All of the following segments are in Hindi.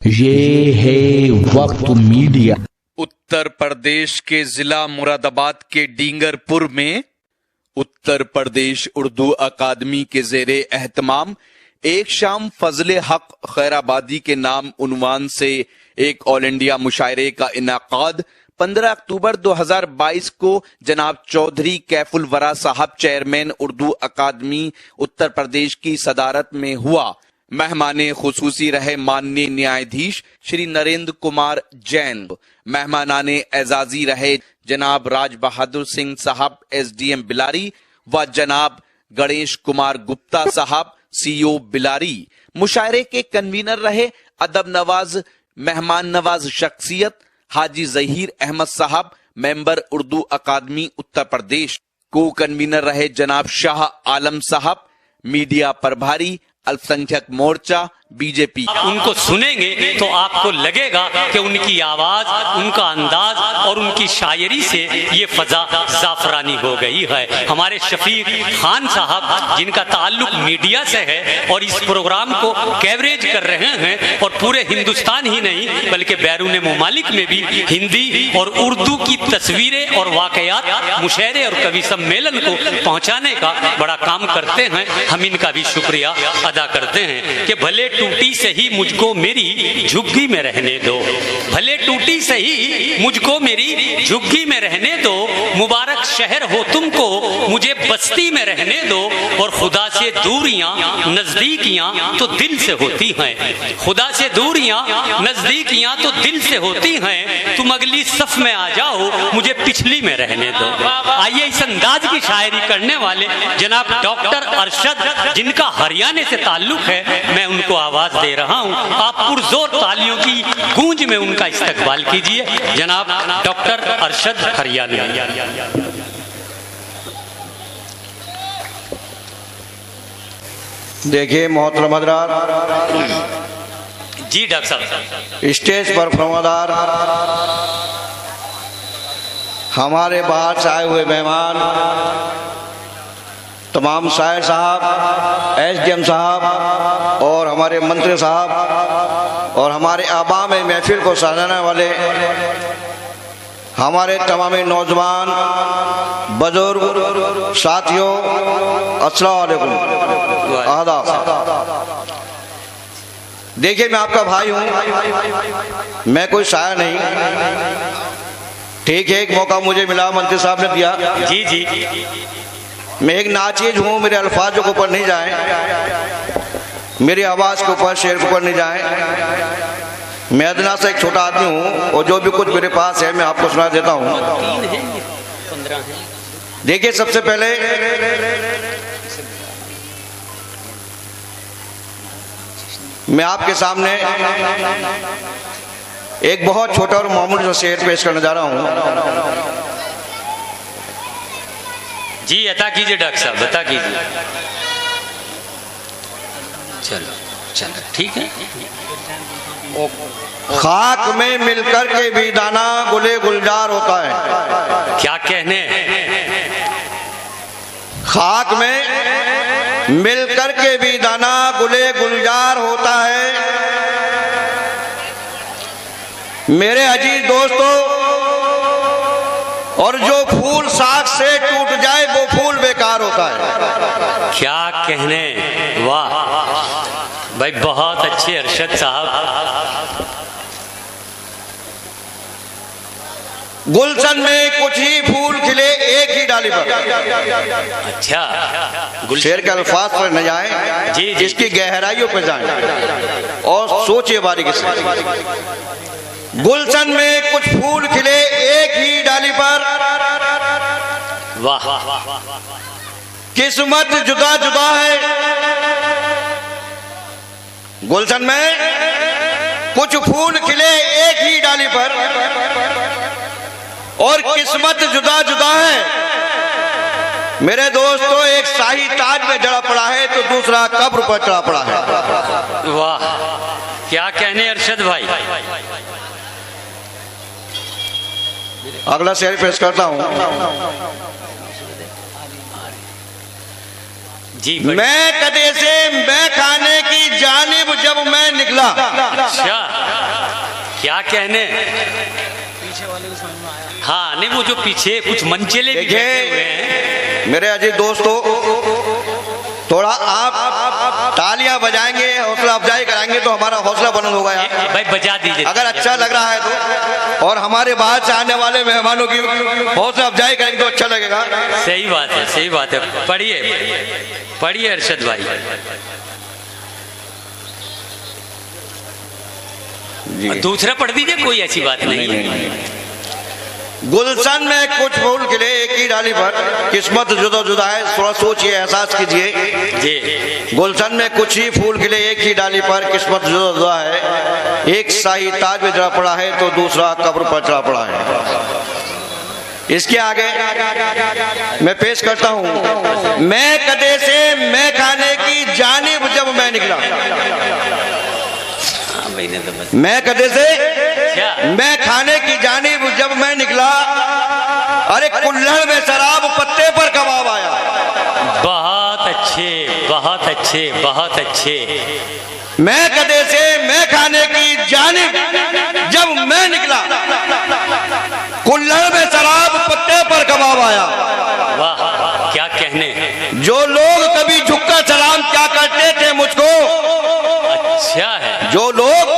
ये है वक्त मीडिया। उत्तर प्रदेश के जिला मुरादाबाद के डींगरपुर में उत्तर प्रदेश उर्दू अकादमी के जेरे एहतमाम एक शाम फजले हक खैराबादी के नाम उन्वान से एक ऑल इंडिया मुशायरे का इनाकाद 15 अक्टूबर 2022 को जनाब चौधरी कैफुल वरा साहब चेयरमैन उर्दू अकादमी उत्तर प्रदेश की सदारत में हुआ। मेहमाने खुसूसी रहे माननीय न्यायाधीश श्री नरेंद्र कुमार जैन। मेहमानाने एजाजी रहे जनाब राज बहादुर सिंह साहब SDM बिलारी व जनाब गणेश कुमार गुप्ता साहब CO बिलारी। मुशायरे के कन्वीनर रहे अदब नवाज मेहमान नवाज शख्सियत हाजी जहीर अहमद साहब मेंबर उर्दू अकादमी उत्तर प्रदेश। को कन्वीनर रहे जनाब शाह आलम साहब मीडिया प्रभारी अल्पसंख्यक मोर्चा BJP। उनको सुनेंगे तो आपको लगेगा कि उनकी आवाज, उनका अंदाज और उनकी शायरी से ये फजा जाफरानी हो गई है। हमारे शफीक खान साहब जिनका ताल्लुक मीडिया से है और इस प्रोग्राम को कवरेज कर रहे हैं और पूरे हिंदुस्तान ही नहीं बल्कि बैरून मुमालिक में भी हिंदी और उर्दू की तस्वीरें और वाकयात मुशायरे और कवि सम्मेलन को पहुंचाने का बड़ा काम करते हैं। हम इनका भी शुक्रिया अदा करते हैं कि भले टूटी सही मुझको मेरी झुग्गी में रहने दो, भले टूटी सही मुझको मेरी झुग्गी में रहने दो, मुबारक शहर हो तुमको मुझे बस्ती में रहने दो। और खुदा से दूरियां नजदीकियां तो दिल से होती हैं, खुदा से दूरियां नजदीकियां तो दिल से होती हैं, तुम अगली सफ में आ जाओ मुझे पिछली में रहने दो। आइए इस अंदाज की शायरी करने वाले जनाब डॉक्टर अरशद जिनका हरियाणा से ताल्लुक है, मैं उनको आवाज दे रहा हूं। आप पुरजोर तालियों की गूंज में उनका इस्तकबाल कीजिए। जनाब डॉक्टर अरशद हरियाणा। देखिए मोहतरम हज़रात, जी डॉक्टर साहब, स्टेज पर फरमादार हमारे बाहर से आए हुए मेहमान, तमाम शायर साहब, SDM साहब और हमारे मंत्री साहब और हमारे आबा में महफिल को सजाने वाले हमारे तमाम नौजवान बुजुर्ग साथियों, अस्सलाम वालेकुम, आदाब। देखिए मैं आपका भाई हूँ, मैं कोई शायर नहीं। ठीक है, एक मौका मुझे मिला, मंत्री साहब ने दिया। जी जी, मैं एक नाचीज हूँ, मेरे अल्फाज के ऊपर नहीं जाए, मेरी आवाज के ऊपर, शेर के ऊपर नहीं जाए। मैं अदना से एक छोटा आदमी हूँ और जो भी कुछ मेरे पास है मैं आपको सुना देता हूँ। देखिए सबसे पहले मैं आपके सामने एक बहुत छोटा और मामूली सा शेर पेश करने जा रहा हूँ। जी अता कीजिए डॉक्टर साहब, बता कीजिए। चलो चलो ठीक है। खाक में मिलकर के भी दाना गुले गुलजार होता है। क्या कहने? खाक में मिलकर के भी दाना गुले गुलजार होता है। मेरे अजीज दोस्तों, और जो फूल साख से टूट जाए वो फूल बेकार होता है। क्या कहने, वाह भाई, बहुत अच्छे अरशद साहब। गुलशन में कुछ ही फूल खिले एक ही डाली पर। अच्छा, शेर के अल्फाज पर न जाए, जी, इसकी गहराइयों पर जाए और सोचिए बारीकी से। गुलशन में कुछ फूल खिले एक ही डाली पर, वाह, किस्मत जुदा जुदा है। गुलशन में कुछ फूल खिले एक ही डाली पर और किस्मत जुदा जुदा है। मेरे दोस्तों, एक शाही ताज में जड़ा पड़ा है तो दूसरा कब्र पर चढ़ा पड़ा है। वाह, क्या कहने अरशद भाई। अगला शेर पेश करता हूं। जी मैं कदे से मैं खाने की जानिब जब मैं निकला, अच्छा, क्या कहने, हाँ नहीं वो जो पीछे कुछ मंचले भी बैठे हुए हैं। देखिए मेरे अजीज दोस्तों, थोड़ा आप तालियां बजाएंगे, हौसला अफजाई कराएंगे तो हमारा हौसला बुलंद होगा यार। भाई बजा दीजिए अगर अच्छा लग रहा है तो, और हमारे बाहर से आने वाले मेहमानों की हौसला अफजाई करेंगे तो अच्छा लगेगा। सही बात है, सही बात है। पढ़िए पढ़िए अरशद भाई। दूसरा पढ़ दीजिए, कोई ऐसी बात नहीं। गुलशन में कुछ फूल खिले एक ही डाली पर, किस्मत जुदा जुदा है, थोड़ा सोचिए, एहसास कीजिए जी। गुलशन में कुछ ही फूल खिले एक ही डाली पर, किस्मत जुदा जुदा है, एक शाही ताज में चढ़ा पड़ा है तो दूसरा कब्र पर चढ़ा पड़ा है। इसके आगे मैं पेश करता हूं, मैं कदे से मैं खाने की जानिब जब मैं निकला। मैं कदे से मैं खाने की जानिब जब मैं निकला, अरे कुल्हड़ में शराब पत्ते पर कबाब आया। बहुत अच्छे, बहुत अच्छे, बहुत अच्छे। मैं कदे से मैं खाने की जानिब जब मैं निकला, कुल्हड़ में शराब पत्ते पर कबाब आया। वाह क्या कहने। जो लोग कभी झुककर सलाम क्या करते थे मुझको, अच्छा है। जो लोग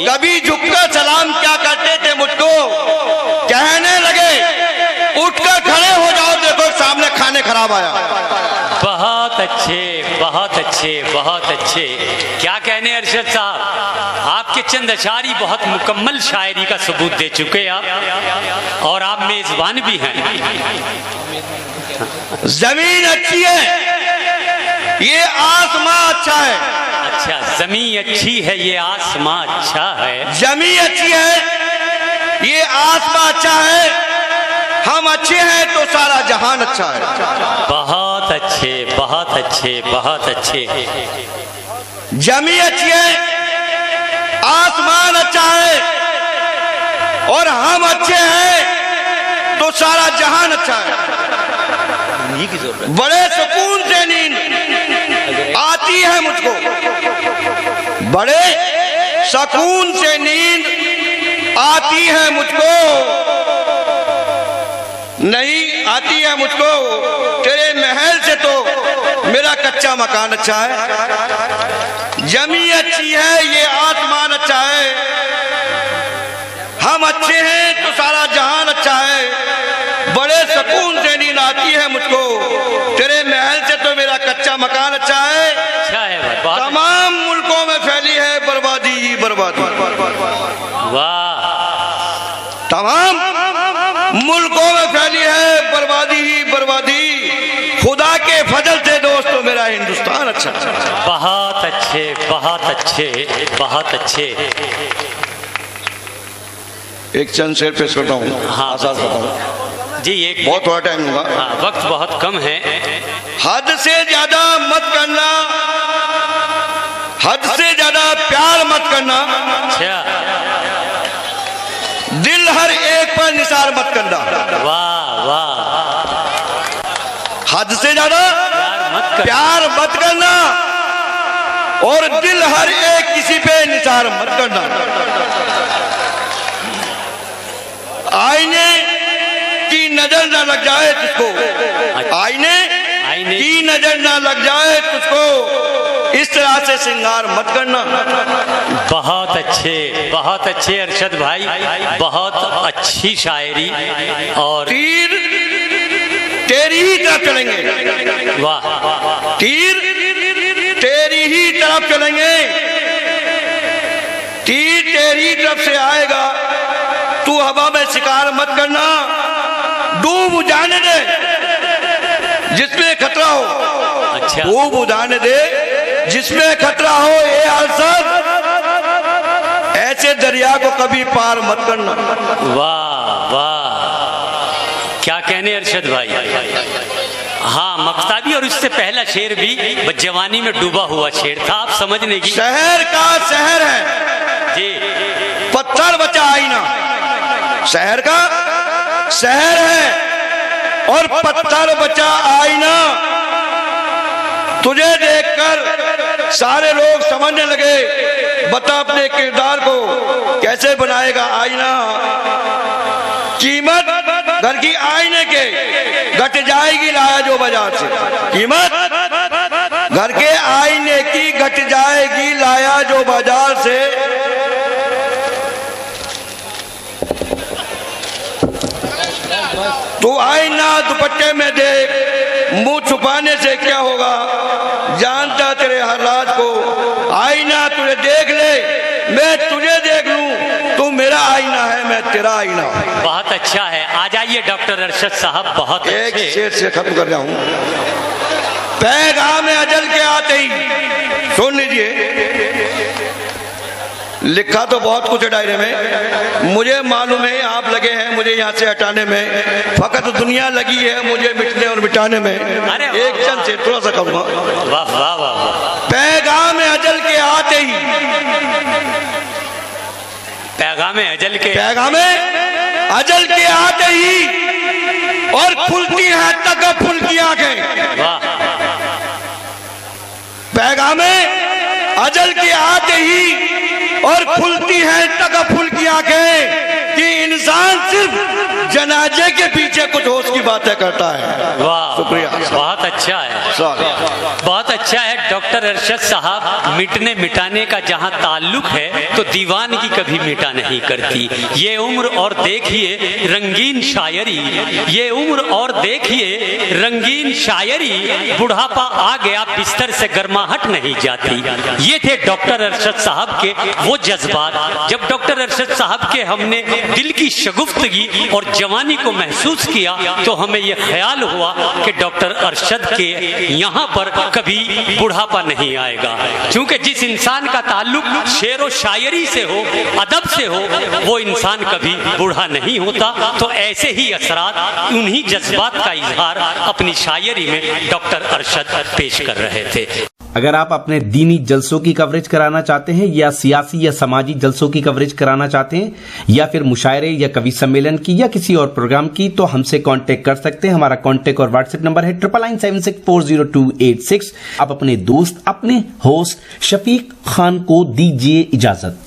कभी झुककर सलाम क्या करते थे मुझको, कहने लगे उठकर खड़े हो जाओ, देखो सामने खाने खराब आया। बहुत अच्छे, बहुत अच्छे, बहुत अच्छे। क्या कहने अरशद साहब, आपके चंद अशारी बहुत मुकम्मल शायरी का सबूत दे चुके आप, और आप मेजबान भी हैं। जमीन अच्छी है, ये आसमां अच्छा है। अच्छा, जमीन अच्छी है, ये आसमां अच्छा है। जमीन अच्छी है, ये आसमां अच्छा है, हम अच्छे हैं तो सारा जहान अच्छा है। बहुत अच्छे, बहुत अच्छे, बहुत अच्छे। जमीन अच्छी है, आसमान अच्छा है, और हम अच्छे हैं तो सारा जहान अच्छा है। बड़े सुकून से नींद आती है मुझको, बड़े सुकून से नींद आती है मुझको, नहीं आती है मुझको तेरे महल से तो मेरा कच्चा मकान अच्छा है। जमी अच्छी है, ये आसमान अच्छा है, हम अच्छे हैं तो सारा जहान अच्छा है। बड़े सुकून से नींद आती है मुझको, तेरे महल से तो मेरा कच्चा मकान अच्छा है। अच्छा है भाई। तमाम मुल्कों में फैली है बर्बादी ही बर्बादी। वाह। तमाम मुल्कों में फैली है बर्बादी ही बर्बादी, खुदा के फजल से दोस्तों मेरा हिंदुस्तान अच्छा। बहुत अच्छे, बहुत अच्छे, बहुत अच्छे। एक चंद शेर पेश करता हूँ। हाँ आसार करता हूँ जी, एक बहुत थोड़ा टाइम होगा। हाँ, वक्त बहुत कम है। हद से ज्यादा मत करना, हद से ज्यादा प्यार मत करना, अच्छा। दिल हर एक पर निसार मत करना। वाह वाह। हद से ज्यादा प्यार मत करना, और दिल हर एक किसी पे निसार मत करना। आईने की नजर ना लग जाए तुझको, आईने की नजर ना लग जाए तुझको, इस तरह से श्रृंगार मत करना। बहुत अच्छे, बहुत अच्छे अरशद भाई, बहुत अच्छी शायरी। और तीर तेरी ही तरफ चलेंगे। वाह। तीर तेरी ही तरफ चलेंगे, तीर तेरी तरफ से आएगा, तू हवा में शिकार मत करना, डूब जाने दे जिसमें खतरा हो। अच्छा। डूब जाने दे जिसमें खतरा हो, ये अलसद ऐसे दरिया को कभी पार मत करना। वाह वाह। क्या कहने अरशद भाई। हाँ, मक्ताबी और उससे पहला शेर भी जवानी में डूबा हुआ शेर था, आप समझने की। शहर का शहर है जी, पत्थर बचा आईना, शहर का शहर है और पत्थर बचा आईना। तुझे देखकर सारे लोग समझने लगे, बता अपने किरदार को कैसे बना घर की आईने के घट जाएगी लाया जो बाजार से। कीमत घर के आईने की घट जाएगी लाया जो बाजार से। तू आईना दुपट्टे में देख, मुंह छुपाने से क्या होगा, जानता तेरे हर राज को। आईना तुझे देख ले, मैं तुझे देख लूं, तू मेरा आईना है, मैं तेरा आईना। बहुत अच्छा है। आ जाइए डॉक्टर अरशद साहब, बहुत एक शेर से खत्म कर रहा हूं। पैगाम अजल के आते ही सुन लीजिए, लिखा तो बहुत कुछ है डायरे में, मुझे मालूम है आप लगे हैं मुझे यहाँ से हटाने में, फकत दुनिया लगी है मुझे मिटने और मिटाने में। एक चंद से थोड़ा सा कहूँगा। वाह वाह वाह। पैगाम अजल के आते ही, पैगाम अजल के आते ही और खुलती है तक फुल की आंखें। वाह। पैगाम अजल के आते ही और खुलती है तगफुल की आंखें कि इंसान सिर्फ जनाजे के पीछे कुछ होश की बातें करता है। वाह, शुक्रिया। बहुत अच्छा है, बहुत अच्छा है डॉक्टर अरशद साहब। मिटने मिटाने का जहाँ ताल्लुक है तो दीवानगी कभी मिटा नहीं करती। ये उम्र और देखिए रंगीन शायरी, ये उम्र और देखिए रंगीन शायरी, बुढ़ापा आ गया बिस्तर से गर्माहट नहीं जाती। ये थे डॉक्टर अरशद साहब के वो जज्बात। जब डॉक्टर अरशद साहब के हमने दिल की शगुफ्तगी और जवानी को महसूस किया तो हमें यह ख्याल हुआ कि डॉक्टर अरशद के यहाँ पर कभी बुढ़ापा नहीं आएगा, क्योंकि जिस इंसान का ताल्लुक शेर व शायरी से हो, अदब से हो, वो इंसान कभी बूढ़ा नहीं होता। तो ऐसे ही असरात, उन्हीं जज्बात का इजहार अपनी शायरी में डॉक्टर अरशद पेश कर रहे थे। अगर आप अपने दीनी जलसों की कवरेज कराना चाहते हैं या सियासी या समाजी जलसों की कवरेज कराना चाहते हैं या फिर मुशायरे या कवि सम्मेलन की या किसी और प्रोग्राम की, तो हमसे कांटेक्ट कर सकते हैं। हमारा कांटेक्ट और व्हाट्सएप नंबर है 9976400286। आप अपने दोस्त, अपने होस्ट शफीक खान को दीजिए इजाजत।